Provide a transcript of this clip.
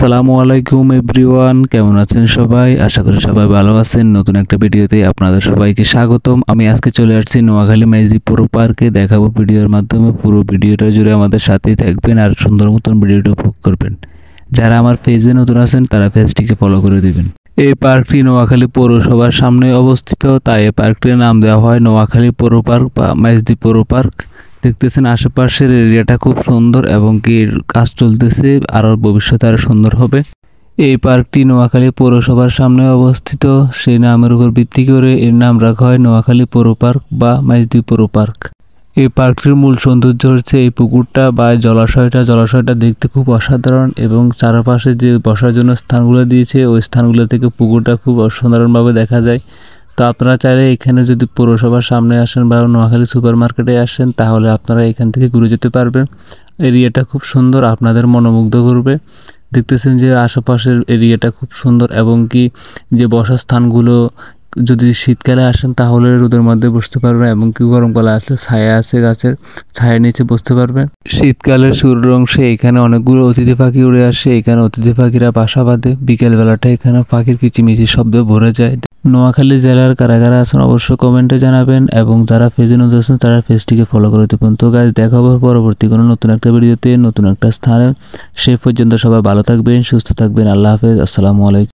আসসালামু আলাইকুম এভরিওয়ান, কেমন আছেন সবাই? আশা করি সবাই ভালো আছেন। নতুন একটা ভিডিওতে আপনাদের সবাইকে স্বাগতম। আমি আজকে চলে আসছি নোয়াখালী মাইজদি পুরো পার্কে। দেখাবো ভিডিওর মাধ্যমে, পুরো ভিডিওটা জুড়ে আমাদের সাথেই থাকবেন আর সুন্দর মতন ভিডিওটা উপভোগ করবেন। যারা আমার পেজে নতুন আছেন তারা পেজটিকে ফলো করে দিবেন। এই পার্কটি নোয়াখালী পৌরসভার সামনে অবস্থিত, তাই এই পার্কটির নাম দেওয়া হয় নোয়াখালী পৌর পার্ক বা মাইজদি পৌর পার্ক। দেখতেছেন আশেপাশের এরিয়াটা খুব সুন্দর এবং কি এর কাজ চলতেছে, আরও ভবিষ্যতে আরও সুন্দর হবে। এই পার্কটি নোয়াখালী পৌরসভার সামনে অবস্থিত, সেই নামের উপর ভিত্তি করে এর নাম রাখা হয় নোয়াখালী পৌর পার্ক বা মাইজদি পৌর পার্ক। এই পার্কটির মূল সৌন্দর্য হচ্ছে এই পুকুরটা বা জলাশয়টা দেখতে খুব অসাধারণ এবং চারপাশে যে বসার জন্য স্থানগুলো দিয়েছে ওই স্থানগুলো থেকে পুকুরটা খুব অসাধারণভাবে দেখা যায়। তো আপনারা চাইলে এখানে যদি পৌরসভার সামনে আসেন বা নোয়াখালী সুপার মার্কেটে আসেন তাহলে আপনারা এখান থেকে ঘুরে যেতে পারবেন। এরিয়াটা খুব সুন্দর, আপনাদের মনোমুগ্ধ করবে। দেখতেছেন যে আশেপাশের এরিয়াটা খুব সুন্দর এবং কি যে বসার স্থানগুলো, যদি শীতকালে আসেন তাহলে রোদের মধ্যে বসতে পারবেন এবং কি গরমকালে আসলে ছায়া আছে, গাছের ছায়ার নিচে বসতে পারবেন। শীতকালের শুরুর অংশে এখানে অনেকগুলো অতিথি পাখি উড়ে আসে, এখানে অতিথি পাখিরা বাসা বাঁধে। বিকেলবেলাটা এখানে পাখির কিচিমিচি শব্দ ভরে যায়। নোয়াখালী জেলার কারা কারা আছেন অবশ্যই কমেন্টে জানাবেন এবং যারা পেজে নতুন আছেন তারা পেজটিকে ফলো করে দেবেন। তো গাইজ, দেখা হবে পরবর্তী কোনো নতুন একটা ভিডিওতে নতুন একটা স্থানে। সে পর্যন্ত সবাই ভালো থাকবেন, সুস্থ থাকবেন। আল্লাহ হাফেজ, আসসালামু আলাইকুম।